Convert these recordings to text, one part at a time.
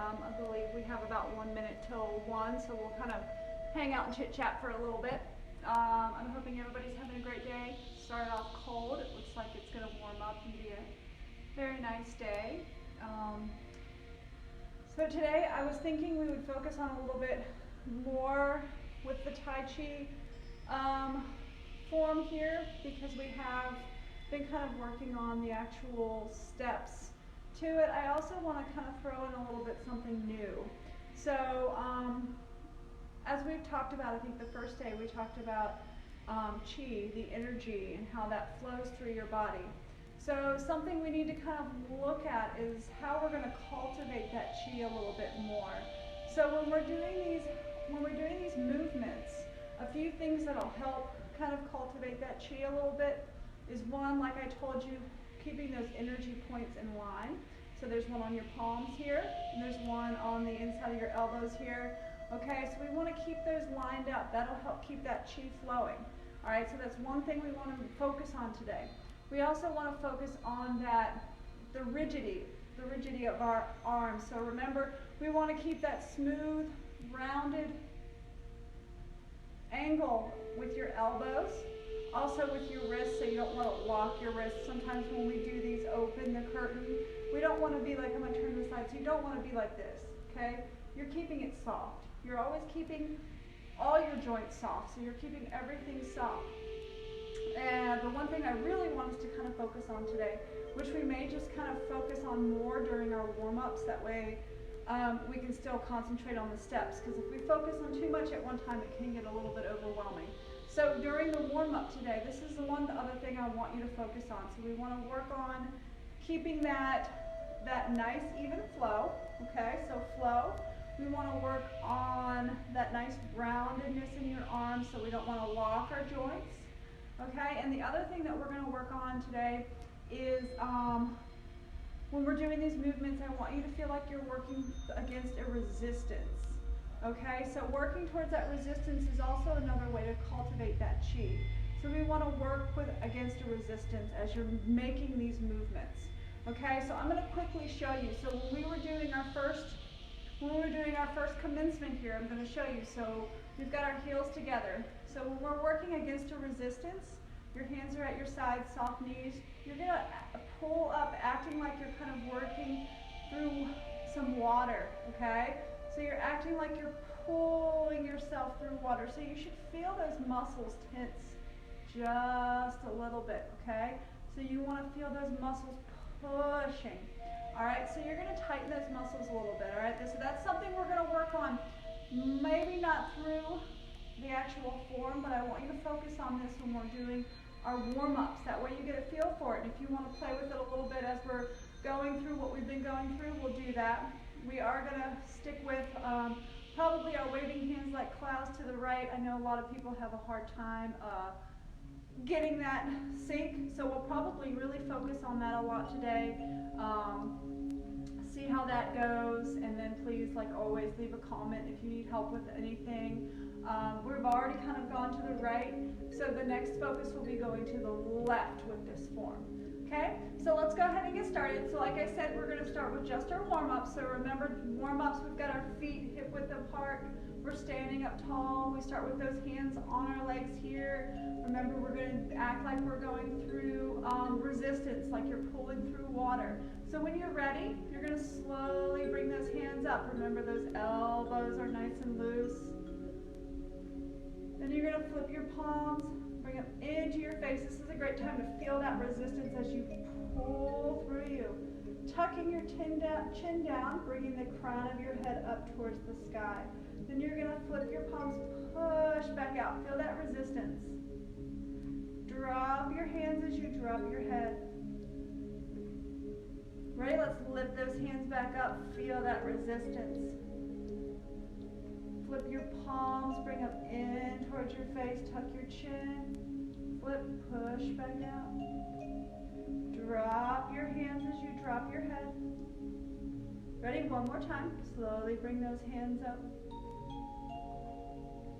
I believe we have about 1 minute till 1, so we'll kind of hang out and chit chat for a little bit. I'm hoping everybody's having a great day. Started off cold. It looks like it's going to warm up and be a very nice day. So today I was thinking we would focus on a little bit more with the Tai Chi form here, because we have been kind of working on the actual steps to it. I also want to kind of throw in a little bit something new. So as we've talked about, I think the first day we talked about Chi, the energy, and how that flows through your body. So something we need to kind of look at is how we're going to cultivate that Chi a little bit more. So when we're doing these movements, a few things that'll help kind of cultivate that Chi a little bit is one, like I told you, keeping those energy points in line. So there's one on your palms here, and there's one on the inside of your elbows here. Okay, so we want to keep those lined up. That'll help keep that Chi flowing. All right, so that's one thing we want to focus on today. We also want to focus on the rigidity of our arms. So remember, we want to keep that smooth, rounded angle with your elbows, also with your wrists, so you don't want to lock your wrists. Sometimes when we do these open the curtain, we don't want to be like, I'm going to turn this side, so you don't want to be like this, okay? You're keeping it soft. You're always keeping all your joints soft, so you're keeping everything soft. And the one thing I really want us to kind of focus on today, which we may just kind of focus on more during our warm-ups, that way we can still concentrate on the steps, because if we focus on too much at one time, it can get a little bit overwhelming. So during the warm-up today, this is the other thing I want you to focus on. So we want to work on keeping that nice even flow, okay? So flow. We want to work on that nice roundedness in your arms, so we don't want to lock our joints, okay? And the other thing that we're going to work on today is when we're doing these movements, I want you to feel like you're working against a resistance, okay? So working towards that resistance is also another way to cultivate that Chi. So we want to work against a resistance as you're making these movements, okay? So I'm going to quickly show you. So when we were doing our first commencement here, I'm going to show you. So we've got our heels together. So when we're working against a resistance, your hands are at your sides, soft knees. You're going to pull up, acting like you're kind of working through some water, okay? So you're acting like you're pulling yourself through water. So you should feel those muscles tense just a little bit, okay? So you want to feel those muscles pushing. All right, so you're going to tighten those muscles a little bit, all right? So that's something we're going to work on, maybe not through the actual form, but I want you to focus on this when we're doing our warm-ups. That way you get a feel for it. And if you want to play with it a little bit as we're going through what we've been going through, we'll do that. We are going to stick with probably our waving hands like clouds to the right. I know a lot of people have a hard time getting that sync, so we'll probably really focus on that a lot today. See how that goes, and then please, like always, leave a comment if you need help with anything. We've already kind of gone to the right, so the next focus will be going to the left with this form. Okay, so let's go ahead and get started. So like I said, we're going to start with just our warm-ups. So remember, warm-ups, we've got our feet hip width apart. We're standing up tall. We start with those hands on our legs here. Remember, we're going to act like we're going through resistance, like you're pulling through water. So when you're ready, you're going to slowly bring those hands up. Remember, those elbows are nice and loose. Then you're going to flip your palms, bring them into your face. This is a great time to feel that resistance as you pull through you. Tucking your chin down, bringing the crown of your head up towards the sky. Then you're going to flip your palms, push back out. Feel that resistance. Drop your hands as you drop your head. Ready? Let's lift those hands back up. Feel that resistance. Flip your palms, bring them in towards your face, tuck your chin. Flip, push back out. Drop your hands as you drop your head. Ready? One more time. Slowly bring those hands up.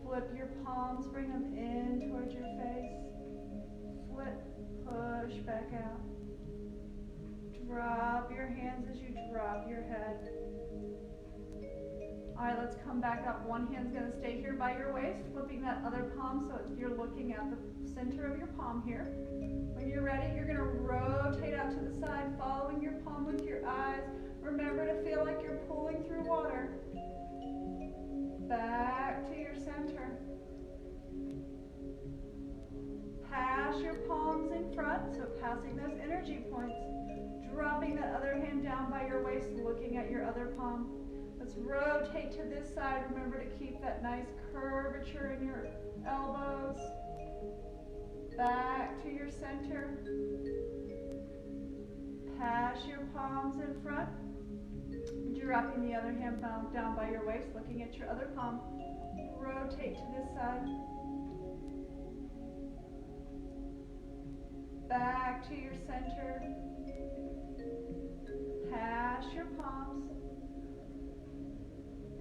Flip your palms, bring them in towards your face. Flip, push back out. Drop your hands as you drop your head. All right, let's come back up. One hand's gonna stay here by your waist, flipping that other palm so you're looking at the center of your palm here. When you're ready, you're gonna rotate out to the side, following your palm with your eyes. Remember to feel like you're pulling through water. Back to your center. Pass your palms in front, so passing those energy points. Dropping that other hand down by your waist, looking at your other palm. Let's rotate to this side. Remember to keep that nice curvature in your elbows. Back to your center. Pass your palms in front. Dropping the other hand down by your waist, looking at your other palm. Rotate to this side. Back to your center. Pass your palms.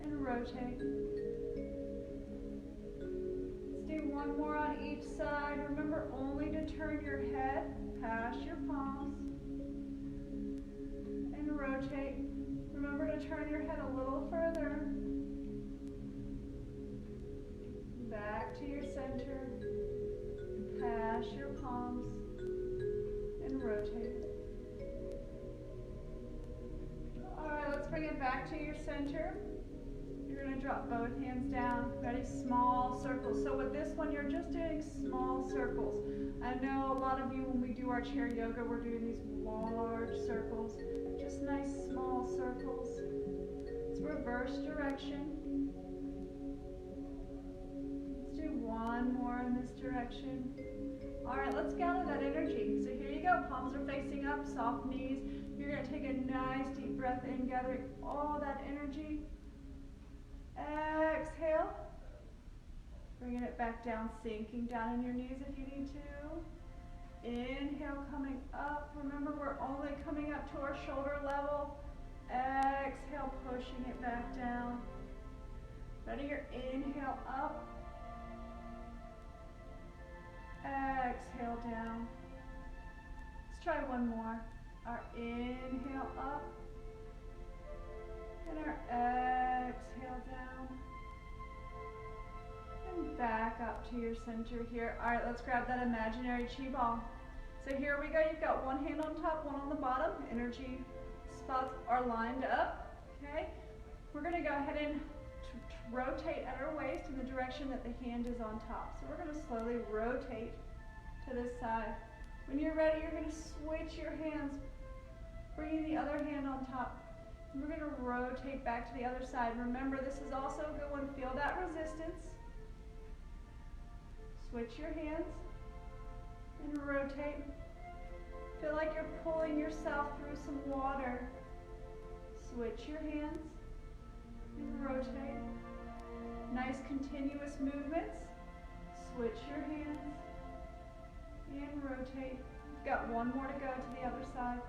And rotate. Let's do one more on each side. Remember only to turn your head. Pass your palms. And rotate. Remember to turn your head a little further. Back to your center. Pass your palms. And rotate. Alright, let's bring it back to your center. You're going to drop both hands down. Ready? Small circles. So with this one, you're just doing small circles. I know a lot of you, when we do our chair yoga, we're doing these large circles. Just nice small circles. Let's reverse direction. Let's do one more in this direction. All right, let's gather that energy. So here you go. Palms are facing up, soft knees. You're going to take a nice deep breath in, gathering all that energy. Exhale. Bringing it back down, sinking down in your knees if you need to. Inhale, coming up. Remember, we're only coming up to our shoulder level. Exhale, pushing it back down. Ready? Your inhale up. Exhale down. Let's try one more. Our inhale up. And our exhale down. And back up to your center here. All right, let's grab that imaginary chi ball. So here we go. You've got one hand on top, one on the bottom. Energy spots are lined up. Okay. We're going to go ahead and rotate at our waist in the direction that the hand is on top. So we're going to slowly rotate to this side. When you're ready, you're going to switch your hands, bringing the other hand on top. And we're going to rotate back to the other side. Remember, this is also a good one. Feel that resistance. Switch your hands and rotate. Feel like you're pulling yourself through some water. Switch your hands and rotate. Nice continuous movements. Switch your hands and rotate. You've got one more to go to the other side.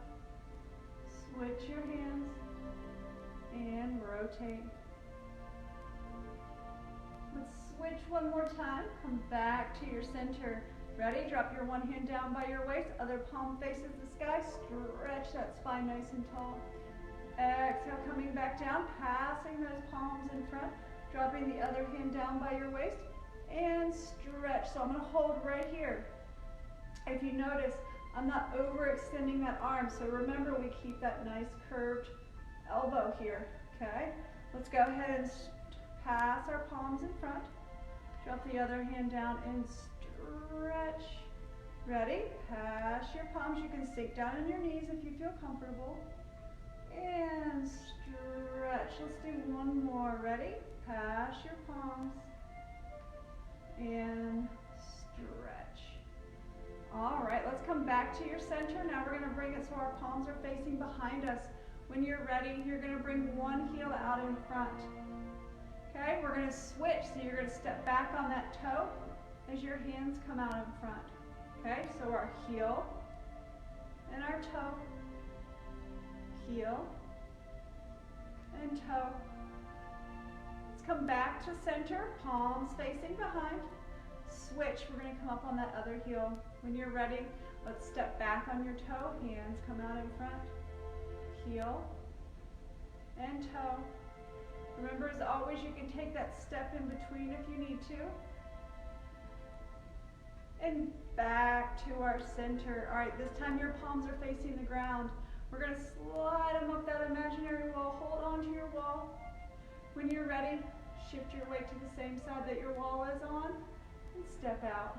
Switch your hands and rotate. Let's switch one more time. Come back to your center. Ready? Drop your one hand down by your waist. Other palm faces the sky. Stretch that spine nice and tall. Exhale, coming back down, passing those palms in front. Dropping the other hand down by your waist. And stretch. So I'm going to hold right here. If you notice, I'm not overextending that arm. So remember, we keep that nice curved elbow here. Okay? Let's go ahead and pass our palms in front. Drop the other hand down and stretch. Ready? Pass your palms. You can sink down on your knees if you feel comfortable. And stretch. Let's do one more. Ready? Pass your palms. And stretch. All right, let's come back to your center. Now we're going to bring it so our palms are facing behind us. When you're ready, you're going to bring one heel out in front. Okay, we're going to switch. So you're going to step back on that toe as your hands come out in front. Okay, so our heel and our toe, heel and toe. Let's come back to center, palms facing behind. Switch, we're going to come up on that other heel. When you're ready, let's step back on your toe, hands come out in front, heel and toe, Remember, as always, you can take that step in between if you need to. And back to our center. All right, this time your palms are facing the ground. We're going to slide them up that imaginary wall. Hold on to your wall. When you're ready, shift your weight to the same side that your wall is on and step out.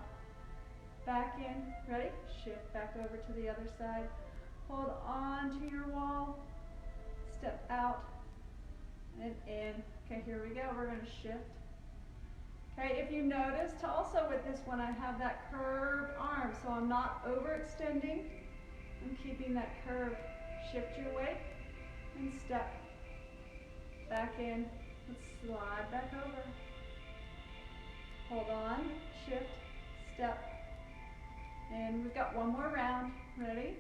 Back in. Ready? Shift back over to the other side. Hold on to your wall. Step out and in. Okay, here we go. We're going to shift. Okay, if you noticed, also with this one, I have that curved arm, so I'm not overextending. I'm keeping that curve. Shift your weight and step back in. Let's slide back over. Hold on, shift, step, and we've got one more round. Ready?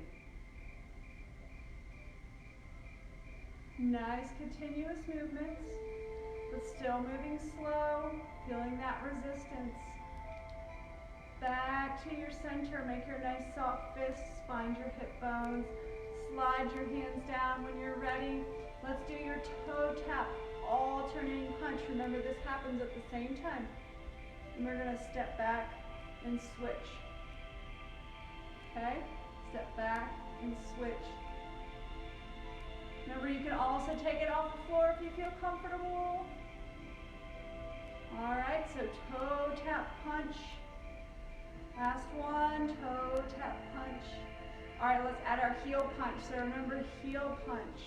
Nice continuous movements, but still moving slow, feeling that resistance. Back to your center, make your nice soft fists, find your hip bones, slide your hands down when you're ready. Let's do your toe tap, alternating punch. Remember, this happens at the same time. And we're going to step back and switch. Okay? Step back and switch. Remember, you can also take it off the floor if you feel comfortable. All right, so toe tap punch. Last one, toe tap punch. All right, let's add our heel punch. So remember, heel punch.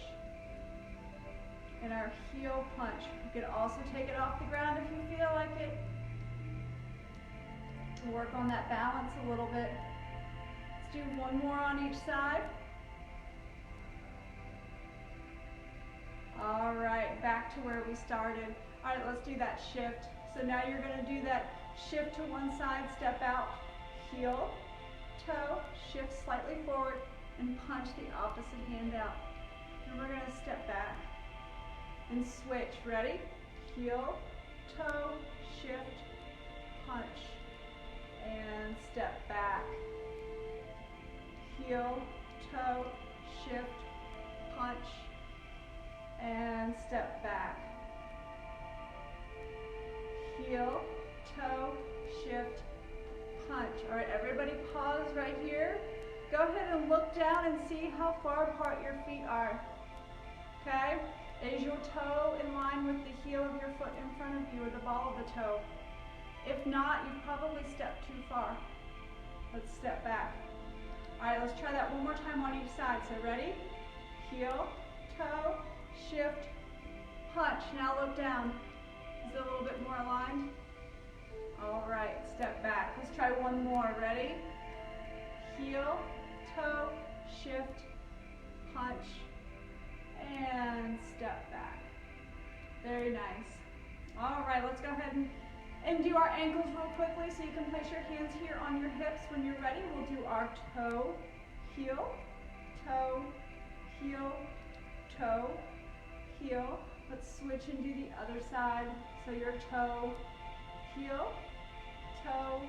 And our heel punch. You can also take it off the ground if you feel like it. Work on that balance a little bit. Let's do one more on each side. All right, back to where we started. All right, let's do that shift. So now you're going to do that shift to one side, step out, heel, toe, shift slightly forward, and punch the opposite hand out. And we're going to step back and switch. Ready? Heel, toe, shift, punch, and step back. Heel, toe, shift, punch, and step back. Heel, toe, shift, punch. All right, everybody pause right here. Go ahead and look down and see how far apart your feet are. Okay? Is your toe in line with the heel of your foot in front of you or the ball of the toe? If not, you've probably stepped too far. Let's step back. All right, let's try that one more time on each side. So ready? Heel, toe, shift, punch. Now look down. Is it a little bit more aligned? All right, step back. Let's try one more. Ready? Heel, toe, shift, punch, and step back. Very nice. All right, let's go ahead and do our ankles real quickly so you can place your hands here on your hips. When you're ready, we'll do our toe, heel, toe, heel, toe, heel. Let's switch and do the other side. So your toe, heel, toe,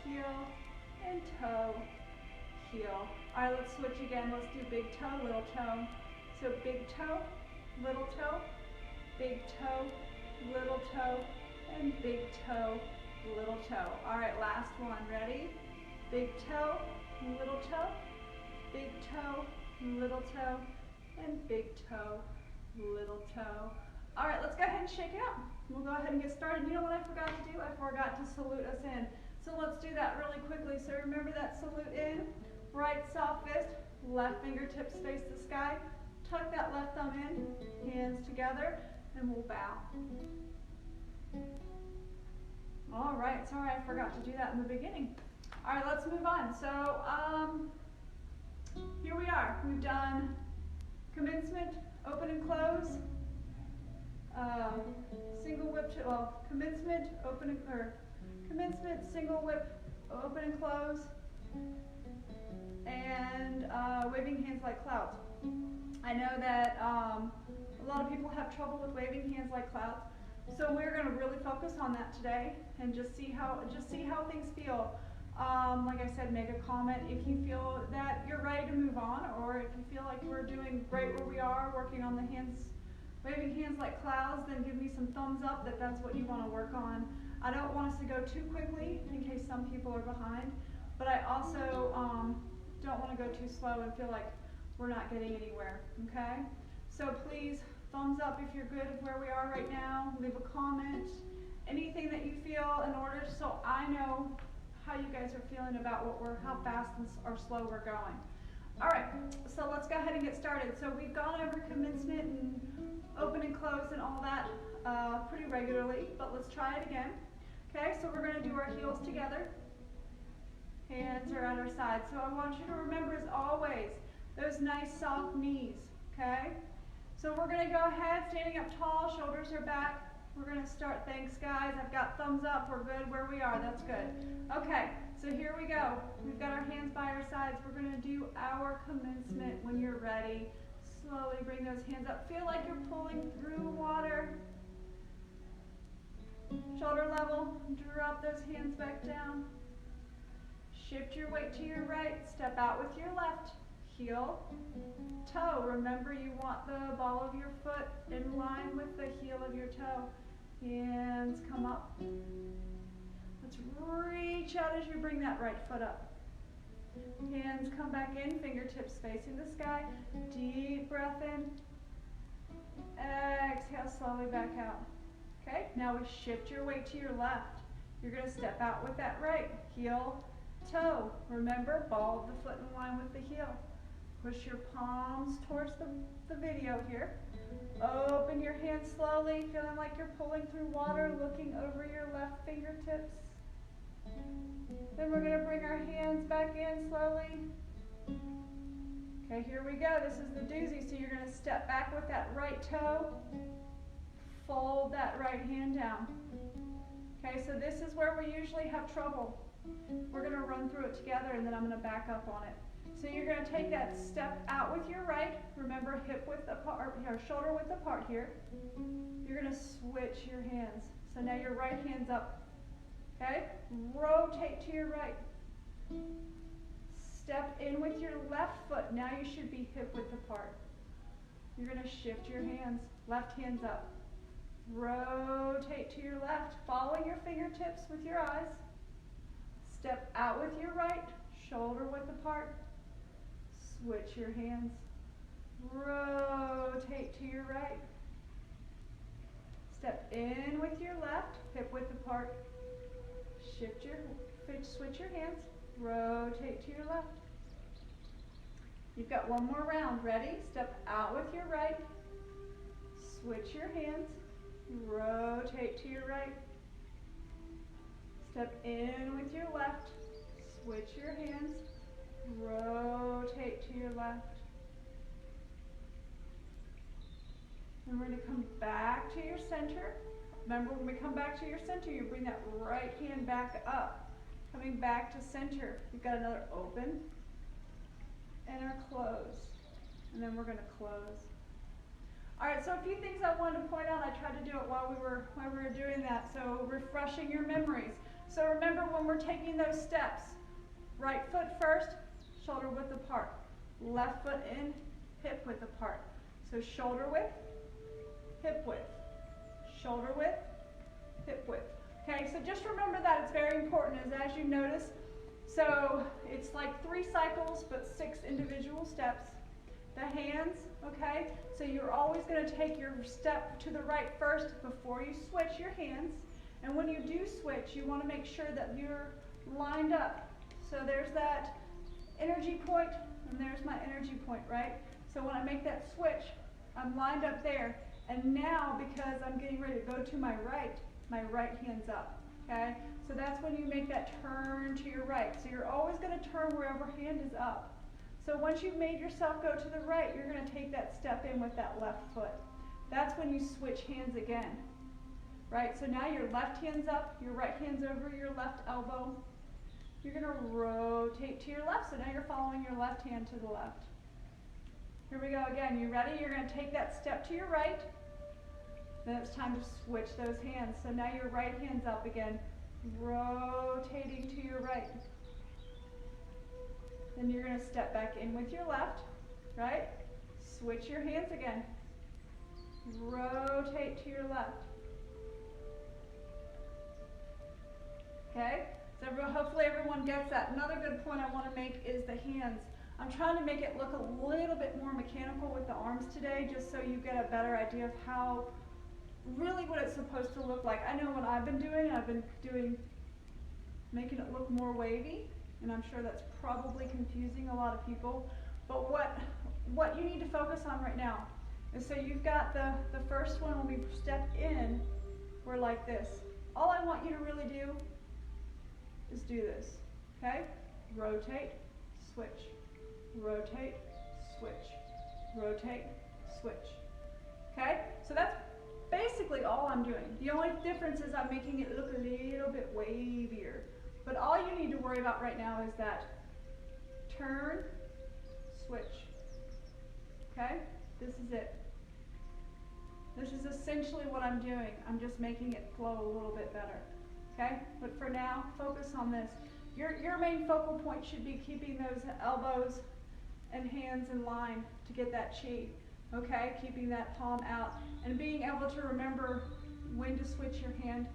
heel, and toe, heel. All right, let's switch again. Let's do big toe, little toe. So big toe, little toe, big toe, little toe, and big toe, little toe. All right, last one. Ready? Big toe, little toe, big toe, little toe, and big toe, little toe. All right, let's go ahead and shake it up. We'll go ahead and get started. You know what I forgot to do? I forgot to salute us in. So let's do that really quickly. So remember that salute in, right soft fist, left fingertips face the sky. Tuck that left thumb in, hands together, and we'll bow. All right, sorry I forgot to do that in the beginning. All right, let's move on. So here we are. We've done commencement, open and close, single whip, commencement, open and, commencement, single whip, open and close, and waving hands like clouds. I know that a lot of people have trouble with waving hands like clouds, so we're going to really focus on that today and just see how things feel. Like I said, make a comment if you feel that you're ready to move on, or if you feel like we're doing great where we are, working on the hands waving hands like clouds, then give me some thumbs up that that's what you want to work on. I don't want us to go too quickly in case some people are behind, but I also don't want to go too slow and feel like we're not getting anywhere, okay? So please, thumbs up if you're good with where we are right now. Leave a comment, anything that you feel in order so I know how you guys are feeling about how fast or slow we're going. All right, so let's go ahead and get started. So we've gone over commencement and open and close and all that pretty regularly, but let's try it again. Okay, so we're going to do our heels together. Hands are at our sides. So I want you to remember, as always, those nice soft knees, okay? So we're going to go ahead, standing up tall, shoulders are back. We're going to start. Thanks, guys. I've got thumbs up. We're good where we are. That's good. Okay, so here we go. We've got our hands by our sides. We're going to do our commencement. When you're ready, slowly bring those hands up. Feel like you're pulling through water. Shoulder level. Drop those hands back down. Shift your weight to your right. Step out with your left. Heel, toe. Remember, you want the ball of your foot in line with the heel of your toe. Hands come up. Let's reach out as you bring that right foot up. Hands come back in, fingertips facing the sky. Deep breath in. Exhale, slowly back out. Okay, now we shift your weight to your left. You're going to step out with that right. Heel, toe. Remember, ball of the foot in line with the heel. Push your palms towards the video here. Open your hands slowly, feeling like you're pulling through water, looking over your left fingertips. Then we're going to bring our hands back in slowly. Okay, here we go. This is the doozy. So you're going to step back with that right toe. Fold that right hand down. Okay, so this is where we usually have trouble. We're going to run through it together and then I'm going to back up on it. So you're going to take that step out with your right. Remember, hip width apart, or shoulder width apart here. You're going to switch your hands. So now your right hand's up. Okay? Rotate to your right. Step in with your left foot. Now you should be hip width apart. You're going to shift your hands. Left hand's up. Rotate to your left. Follow your fingertips with your eyes. Step out with your right. Shoulder width apart. Switch your hands. Rotate to your right. Step in with your left, hip width apart. Switch your hands. Rotate to your left. You've got one more round. Ready? Step out with your right. Switch your hands. Rotate to your right. Step in with your left. Switch your hands. Rotate to your left. And we're going to come back to your center. Remember, when we come back to your center, you bring that right hand back up. Coming back to center. You've got another open and our close. And then we're going to close. All right, so a few things I wanted to point out. I tried to do it while we were doing that. So refreshing your memories. So remember, when we're taking those steps, right foot first, shoulder width apart. Left foot in, hip width apart. So shoulder width, hip width. Shoulder width, hip width. Okay, so just remember that. It's very important, as you notice. So it's like 3 cycles, but 6 individual steps. The hands, okay, so you're always going to take your step to the right first before you switch your hands. And when you do switch, you want to make sure that you're lined up. So there's that energy point, and there's my energy point, right? So when I make that switch, I'm lined up there. And now, because I'm getting ready to go to my right hand's up, okay? So that's when you make that turn to your right. So you're always going to turn wherever hand is up. So once you've made yourself go to the right, you're going to take that step in with that left foot. That's when you switch hands again, right? So now your left hand's up, your right hand's over your left elbow. You're going to rotate to your left. So now you're following your left hand to the left. Here we go again. You ready? You're going to take that step to your right. Then it's time to switch those hands. So now your right hand's up again, rotating to your right. Then you're going to step back in with your left, right? Switch your hands again. rotate to your left. Okay, so hopefully everyone gets that. Another good point I want to make is the hands. I'm trying to make it look a little bit more mechanical with the arms today, just so you get a better idea of how, really what it's supposed to look like. I know what I've been doing, making it look more wavy, and I'm sure that's probably confusing a lot of people. But what you need to focus on right now is, so you've got the first one, when we step in, we're like this. All I want you to really do is do this, okay? Rotate, switch, rotate, switch, rotate, switch. Okay? So that's basically all I'm doing. The only difference is I'm making it look a little bit wavier. But all you need to worry about right now is that turn, switch. Okay? This is it. This is essentially what I'm doing. I'm just making it flow a little bit better. Okay? But for now, focus on this. Your main focal point should be keeping those elbows and hands in line to get that chi. Okay? Keeping that palm out and being able to remember when to switch your hand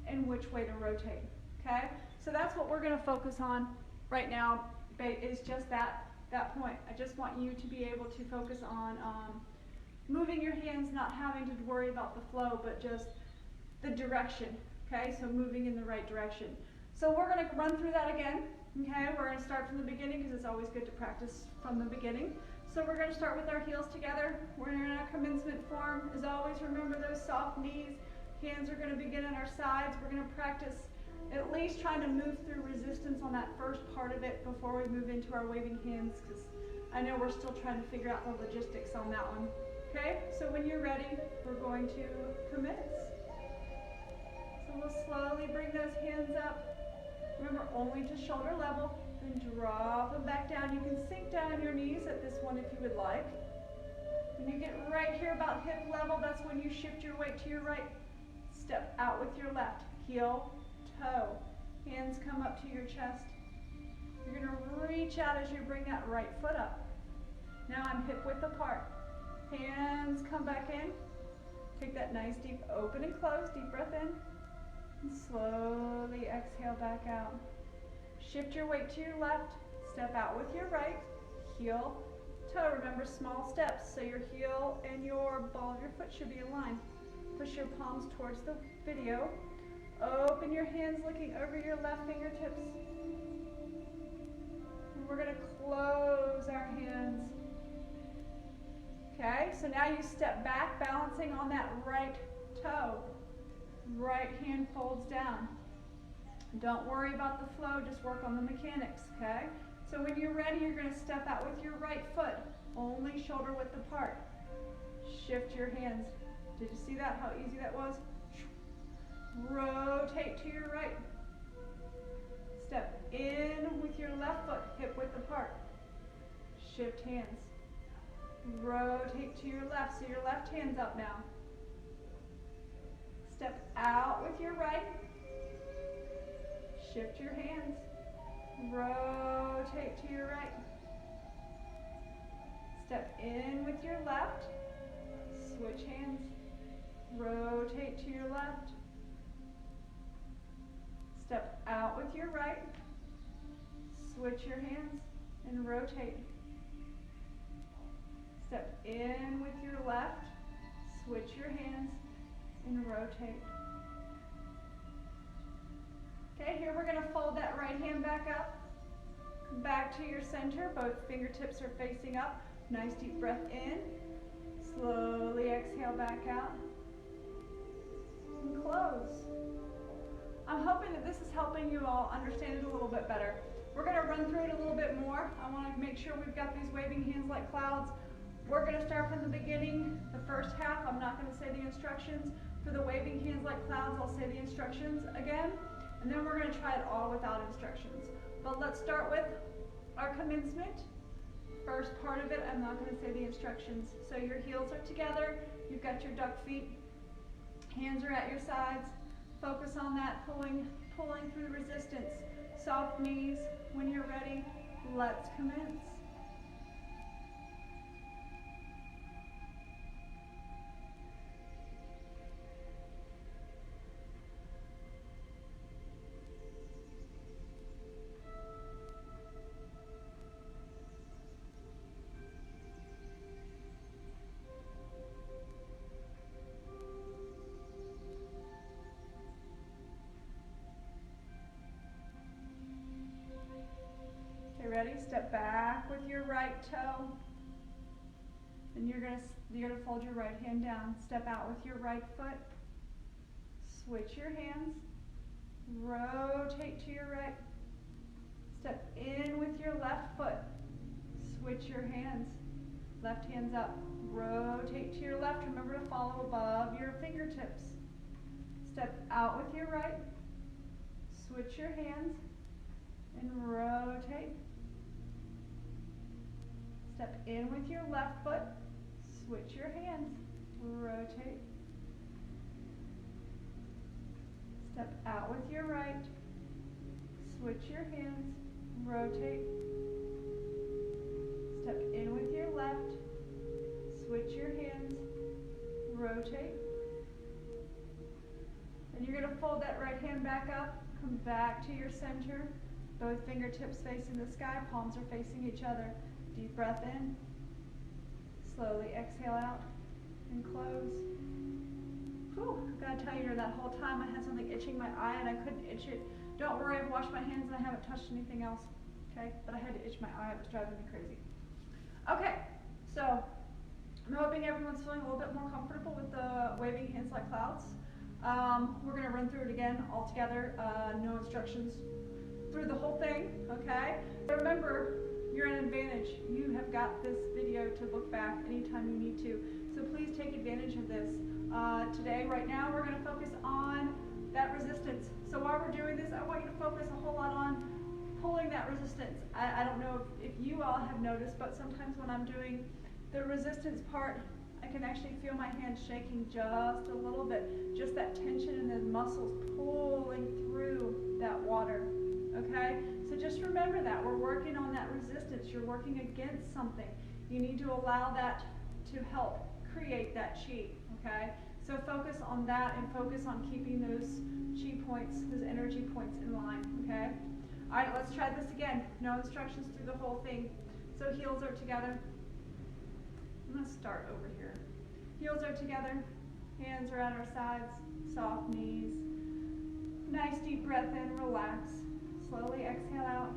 and which way to rotate. Okay? So that's what we're going to focus on right now, is just that point. I just want you to be able to focus on moving your hands, not having to worry about the flow, but just the direction. Okay, so moving in the right direction. So we're going to run through that again. Okay, we're going to start from the beginning because it's always good to practice from the beginning. So we're going to start with our heels together. We're in our commencement form. As always, remember those soft knees. Hands are going to begin on our sides. We're going to practice at least trying to move through resistance on that first part of it before we move into our waving hands, because I know we're still trying to figure out the logistics on that one. Okay, so when you're ready, we're going to commence. So we'll slowly bring those hands up. Remember, only to shoulder level, then drop them back down. You can sink down on your knees at this one if you would like. When you get right here about hip level, that's when you shift your weight to your right. Step out with your left. Heel, toe. Hands come up to your chest. You're going to reach out as you bring that right foot up. Now I'm hip width apart. Hands come back in. Take that nice deep open and close. Deep breath in. And slowly exhale back out. Shift your weight to your left. Step out with your right. Heel, toe. Remember, small steps. So your heel and your ball of your foot should be aligned. Push your palms towards the video. Open your hands looking over your left fingertips. And we're going to close our hands. Okay, so now you step back, balancing on that right toe. Right hand folds down. Don't worry about the flow, just work on the mechanics, okay? So when you're ready, you're going to step out with your right foot, only shoulder width apart. Shift your hands. Did you see that, how easy that was? Rotate to your right. Step in with your left foot, hip width apart. Shift hands. Rotate to your left, so your left hand's up now. Step out with your right. Shift your hands. Rotate to your right. Step in with your left. Switch hands. Rotate to your left. Step out with your right. Switch your hands and rotate. Step in with your left. Switch your hands and rotate. Okay, here we're going to fold that right hand back up. Come back to your center. Both fingertips are facing up. Nice deep breath in. Slowly exhale back out. And close. I'm hoping that this is helping you all understand it a little bit better. We're going to run through it a little bit more. I want to make sure we've got these waving hands like clouds. We're going to start from the beginning, the first half. I'm not going to say the instructions. For the waving hands like clouds, I'll say the instructions again. And then we're going to try it all without instructions. But let's start with our commencement. First part of it, I'm not going to say the instructions. So your heels are together. You've got your duck feet. Hands are at your sides. Focus on that, pulling through the resistance. Soft knees. When you're ready, let's commence. step back with your right toe. And you're gonna fold your right hand down. Step out with your right foot. Switch your hands. Rotate to your right. Step in with your left foot. Switch your hands. Left hand's up. Rotate to your left. Remember to follow above your fingertips. Step out with your right. Switch your hands and rotate. Step in with your left foot. Switch your hands. Rotate. Step out with your right. Switch your hands. Rotate. Step in with your left. Switch your hands. Rotate. And you're going to fold that right hand back up. Come back to your center. Both fingertips facing the sky. Palms are facing each other. Deep breath in. Slowly exhale out and close. Whew, I've got to tell you, that whole time I had something itching my eye and I couldn't itch it. Don't worry, I've washed my hands and I haven't touched anything else. Okay, but I had to itch my eye. It was driving me crazy. Okay, so I'm hoping everyone's feeling a little bit more comfortable with the waving hands like clouds. We're going to run through it again all together. No instructions through the whole thing, okay? But remember, you're at an advantage. You have got this video to look back anytime you need to. So please take advantage of this. Today, right now, we're going to focus on that resistance. So while we're doing this, I want you to focus a whole lot on pulling that resistance. I don't know if you all have noticed, but sometimes when I'm doing the resistance part, I can actually feel my hands shaking just a little bit. Just that tension in the muscles pulling through that water. Okay? So just remember that. We're working on that resistance. You're working against something. You need to allow that to help create that chi. Okay? So focus on that and focus on keeping those chi points, those energy points in line. Okay? All right, let's try this again. No instructions through the whole thing. So heels are together. I'm going to start over here. Heels are together. Hands are at our sides. Soft knees. Nice deep breath in. Relax. Slowly exhale out.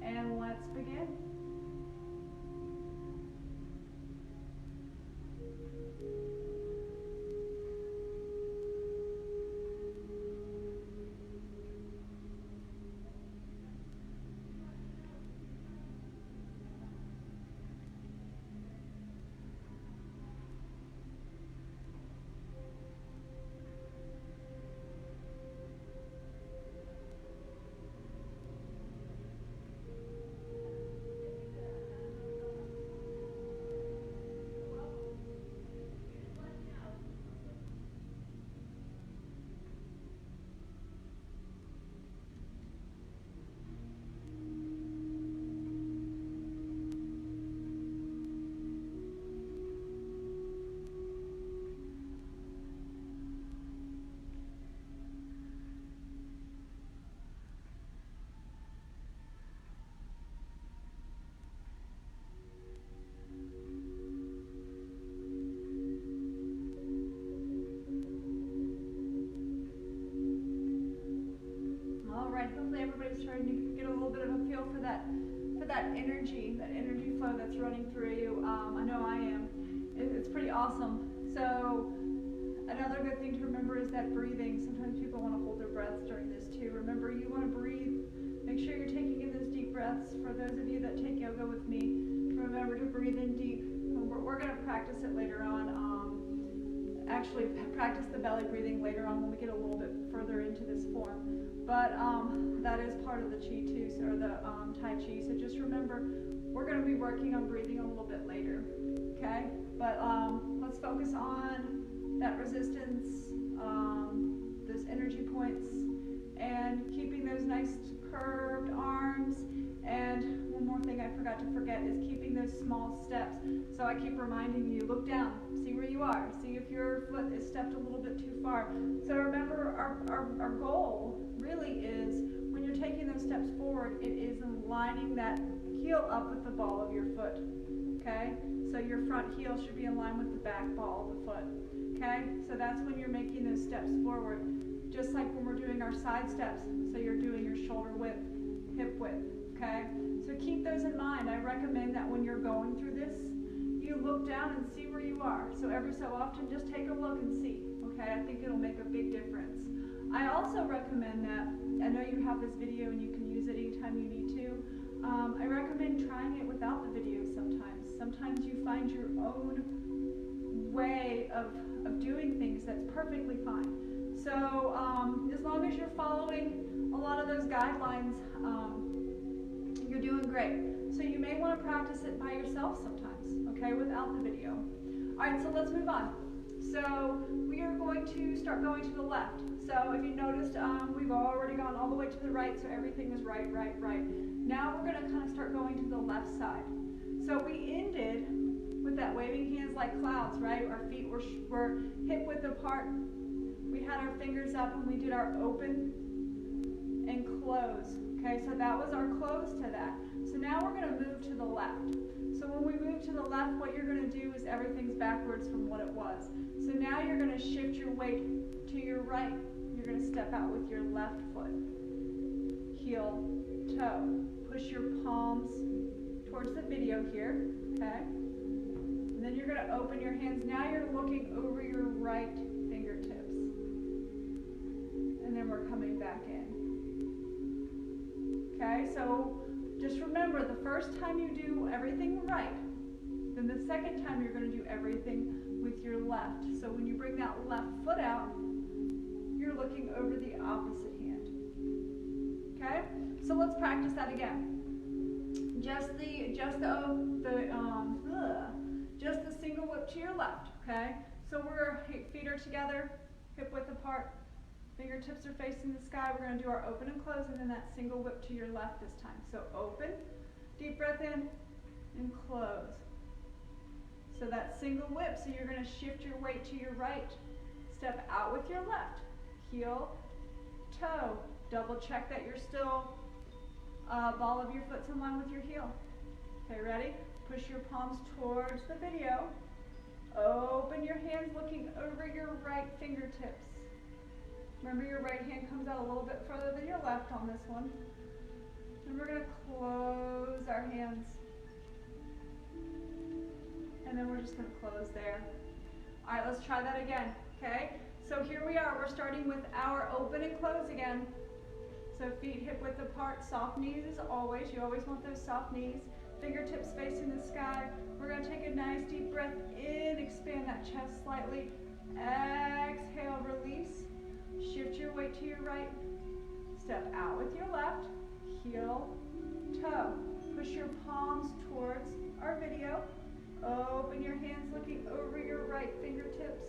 And let's begin. Everybody's starting to get a little bit of a feel for that energy flow that's running through you. I know I am. It's pretty awesome. So another good thing to remember is that breathing. Sometimes people want to hold their breaths during this too. Remember, you want to breathe. Make sure you're taking in those deep breaths. For those of you that take yoga with me, remember to breathe in deep. We're going to practice it later on. Actually, practice the belly breathing later on when we get a little bit further into this form. But that is part of the chi too, or the Tai Chi. So just remember, we're going to be working on breathing a little bit later, okay? But let's focus on that resistance, those energy points, and keeping those nice curved arms. And one more thing I forgot to forget is keeping those small steps. So I keep reminding you, look down, see where you are, see if your foot is stepped a little bit too far. So remember, our goal really is, when you're taking those steps forward, it is lining that heel up with the ball of your foot, okay? So your front heel should be in line with the back ball of the foot, okay? So that's when you're making those steps forward, just like when we're doing our side steps. So you're doing your shoulder width, hip width, okay? So keep those in mind. I recommend that when you're going through this, you look down and see where you are. So every so often, just take a look and see, okay? I think it'll make a big difference. I also recommend that, I know you have this video and you can use it anytime you need to. I recommend trying it without the video sometimes. Sometimes you find your own way of doing things that's perfectly fine. So as long as you're following a lot of those guidelines, you're doing great. So you may want to practice it by yourself sometimes, okay, without the video. All right, so let's move on. So we are going to start going to the left. So if you noticed, we've already gone all the way to the right, so everything was right, right, right. Now we're going to kind of start going to the left side. So we ended with that waving hands like clouds, right? Our feet were hip width apart. We had our fingers up and we did our open and close. Okay, so that was our close to that. So now we're going to move to the left. So when we move to the left, what you're going to do is everything's backwards from what it was. So now you're going to shift your weight to your right. You're going to step out with your left foot. Heel, toe. Push your palms towards the video here, okay? And then you're going to open your hands. Now you're looking over your right fingertips. And then we're coming back in. Okay, so just remember, the first time you do everything right, then the second time you're going to do everything with your left. So when you bring that left foot out, you're looking over the opposite hand. Okay, so let's practice that again. Just the single whip to your left. Okay, so we're feet are together, hip width apart. Fingertips are facing the sky. We're going to do our open and close, and then that single whip to your left this time. So open, deep breath in, and close. So that single whip, so you're going to shift your weight to your right. Step out with your left. Heel, toe. Double check that you're still, ball of your foot's in line with your heel. Okay, ready? Push your palms towards the video. Open your hands looking over your right fingertips. Remember, your right hand comes out a little bit further than your left on this one. And we're going to close our hands. And then we're just going to close there. All right, let's try that again, okay? So here we are. We're starting with our open and close again. So feet hip width apart, soft knees as always. You always want those soft knees. Fingertips facing the sky. We're going to take a nice deep breath in, expand that chest slightly. Exhale, release. Shift your weight to your right. Step out with your left. Heel, toe. Push your palms towards our video. Open your hands looking over your right fingertips.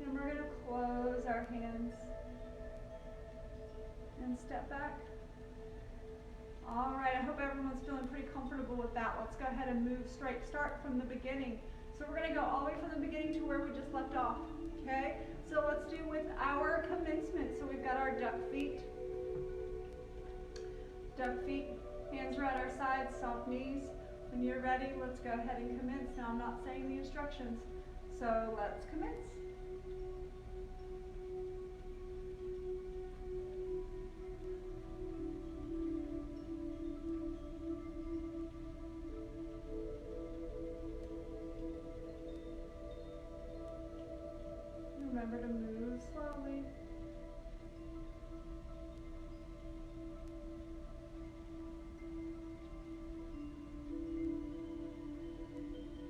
Then we're going to close our hands. And step back. All right, I hope everyone's feeling pretty comfortable with that. Let's go ahead and move straight. Start from the beginning. So we're going to go all the way from the beginning to where we just left off. Okay, so let's do with our commencement. So we've got our duck feet. Duck feet, hands are at our sides, soft knees. When you're ready, let's go ahead and commence. Now I'm not saying the instructions, so let's commence. Remember to move slowly.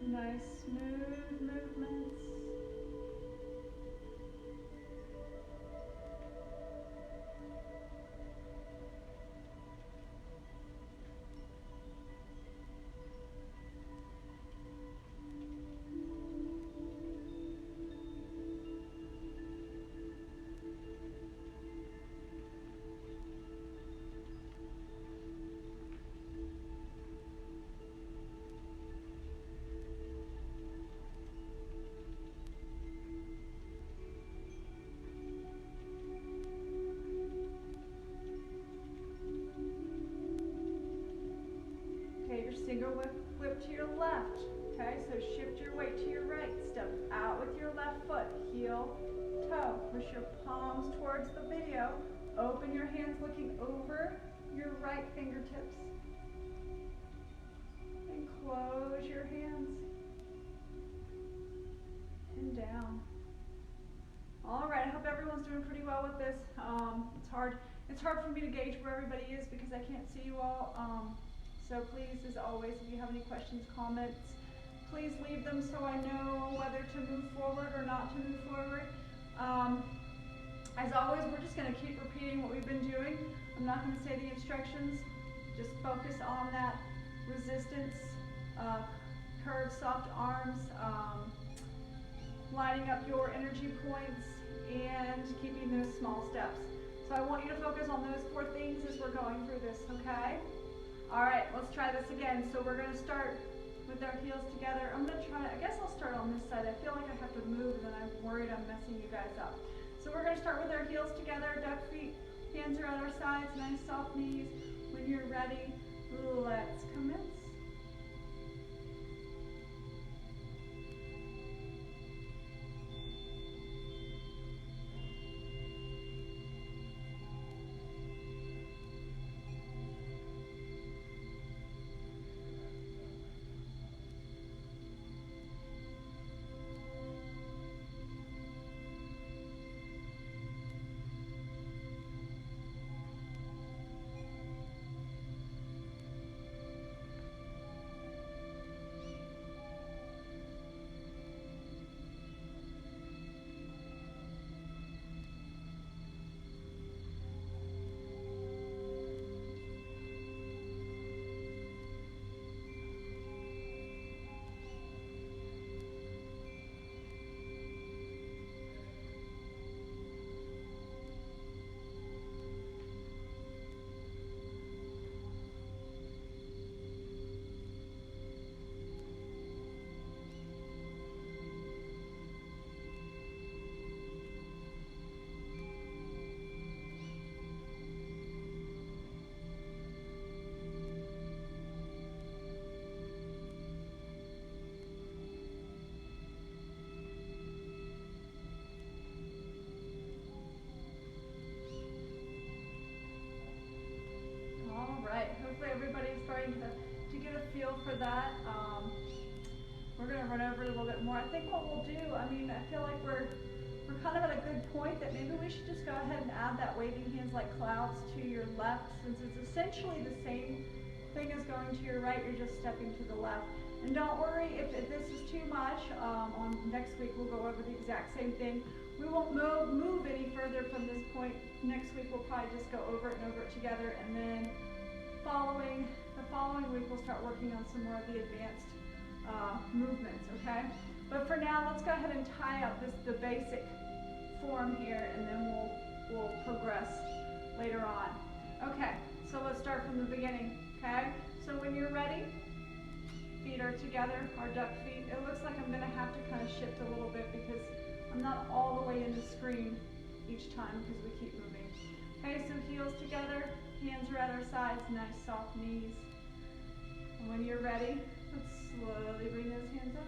Nice smooth movements. Single whip to your left. Okay, so shift your weight to your right. Step out with your left foot. Heel, toe. Push your palms towards the video. Open your hands looking over your right fingertips. And close your hands. And down. All right, I hope everyone's doing pretty well with this. It's hard for me to gauge where everybody is because I can't see you all. So please, as always, if you have any questions, comments, please leave them so I know whether to move forward or not to move forward. As always, we're just going to keep repeating what we've been doing. I'm not going to say the instructions. Just focus on that resistance, curved, soft arms, lining up your energy points, and keeping those small steps. So I want you to focus on those 4 things as we're going through this, okay? All right, let's try this again. So we're going to start with our heels together. I'm going to try, I guess I'll start on this side. I feel like I have to move and I'm worried I'm messing you guys up. So we're going to start with our heels together, duck feet, hands are at our sides, nice soft knees. When you're ready, let's commence. Hopefully everybody's starting to get a feel for that. We're going to run over it a little bit more. I think what we'll do, I feel like we're kind of at a good point that maybe we should just go ahead and add that waving hands like clouds to your left, since it's essentially the same thing as going to your right, you're just stepping to the left. And don't worry if this is too much. On next week we'll go over the exact same thing. We won't move any further from this point. Next week we'll probably just go over it and over it together, and then the following week we'll start working on some more of the advanced movements, okay? But for now, let's go ahead and tie up the basic form here, and then we'll progress later on. Okay, so let's start from the beginning, okay? So when you're ready, feet are together, our duck feet. It looks like I'm gonna have to kind of shift a little bit because I'm not all the way in the screen each time because we keep moving. Okay, so heels together, hands are at our sides, nice soft knees. And when you're ready, let's slowly bring those hands up.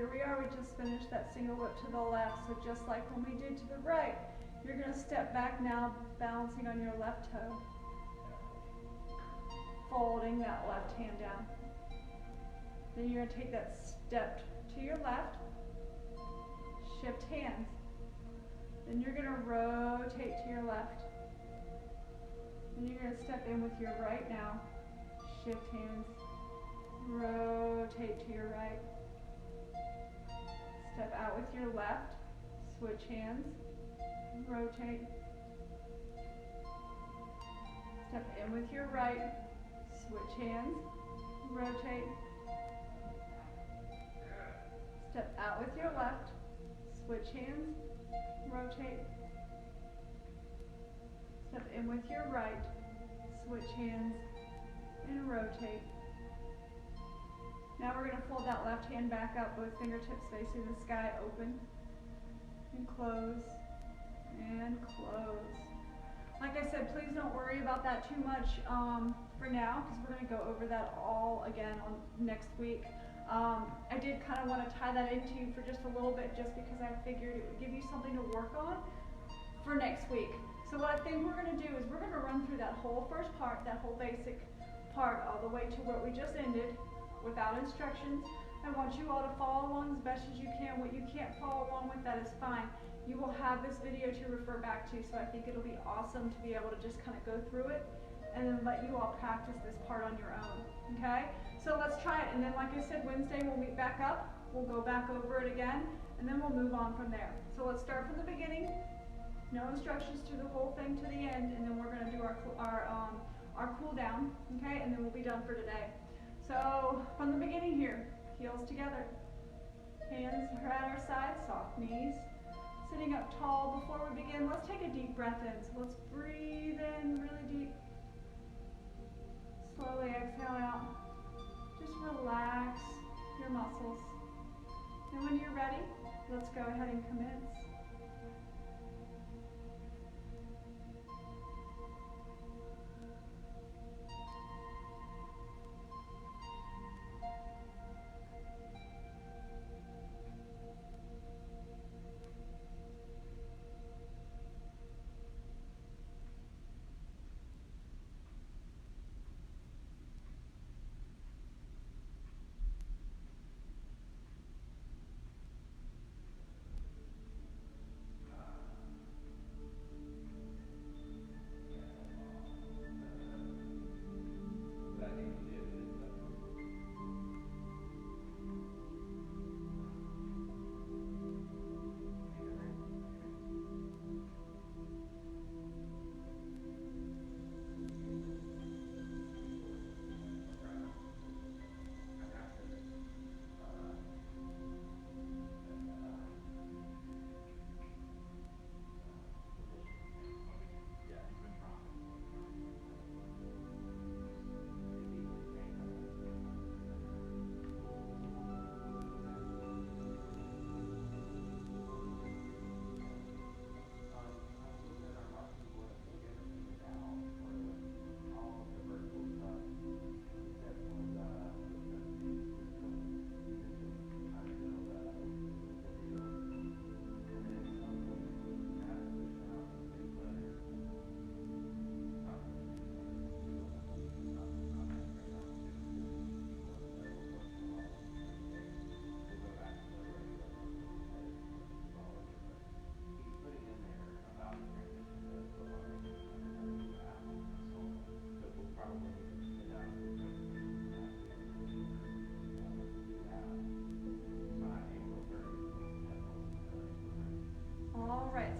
here we are, we just finished that single whip to the left. So just like when we did to the right, you're gonna step back now, balancing on your left toe. Folding that left hand down. Then you're gonna take that step to your left, shift hands. Then you're gonna rotate to your left. Then you're gonna step in with your right now, shift hands, rotate to your right. Step out with your left, switch hands, rotate. Step in with your right, switch hands, rotate. Step out with your left, switch hands, rotate. Step in with your right, switch hands, and rotate. Now we're going to fold that left hand back up, both fingertips facing the sky, open, and close, and close. Like I said, please don't worry about that too much for now, because we're going to go over that all again on next week. I did kind of want to tie that into you for just a little bit, just because I figured it would give you something to work on for next week. So what I think we're going to do is we're going to run through that whole first part, that whole basic part, all the way to where we just ended, without instructions. I want you all to follow along as best as you can. What you can't follow along with, that is fine. You will have this video to refer back to, so I think it'll be awesome to be able to just kind of go through it and then let you all practice this part on your own, okay? So let's try it, and then like I said, Wednesday we'll meet back up, we'll go back over it again, and then we'll move on from there. So let's start from the beginning, no instructions to the whole thing to the end, and then we're gonna do our cool down, okay? And then we'll be done for today. So from the beginning here, heels together, hands are at our sides, soft knees. Sitting up tall. Before we begin, let's take a deep breath in. So let's breathe in really deep. Slowly exhale out. Just relax your muscles. And when you're ready, let's go ahead and commence.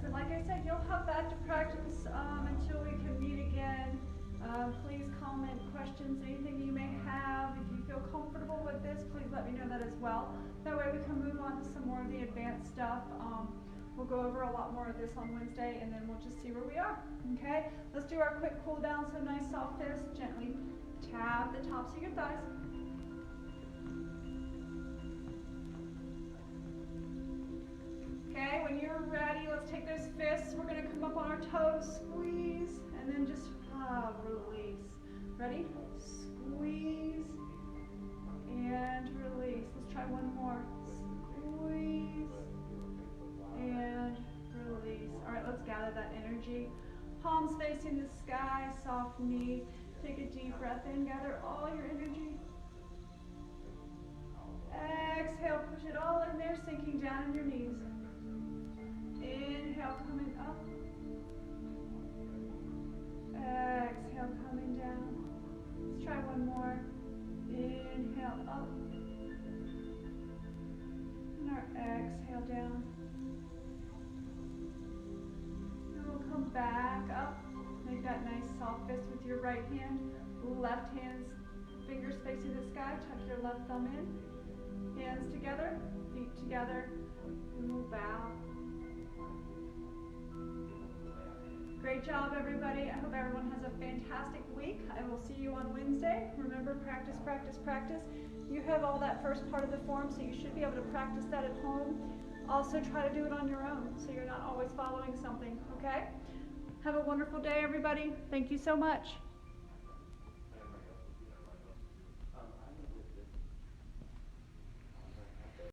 So like I said, you'll have that to practice until we can meet again. Please comment questions, anything you may have. If you feel comfortable with this, please let me know that as well. That way we can move on to some more of the advanced stuff. We'll go over a lot more of this on Wednesday, and then we'll just see where we are, okay? Let's do our quick cool down. So nice soft fist, gently tap the tops of your thighs. Okay, when you're ready, let's take those fists. We're going to come up on our toes, squeeze, and then just release. Ready? Squeeze and release. Let's try one more. facing the sky, soft knee. Take a deep breath in, gather all your energy. Exhale, push it all in there, sinking down in your knees. Inhale, coming up. Exhale, coming down. Let's try one more. Inhale, up. And our exhale down. And we'll come back up. Make that nice soft fist with your right hand. Left hand's fingers facing the sky. Tuck your left thumb in. Hands together, feet together, and we'll bow. Great job, everybody. I hope everyone has a fantastic week. I will see you on Wednesday. Remember, practice, practice, practice. You have all that first part of the form, so you should be able to practice that at home. Also, try to do it on your own, so you're not always following something, okay? Have a wonderful day, everybody. Thank you so much.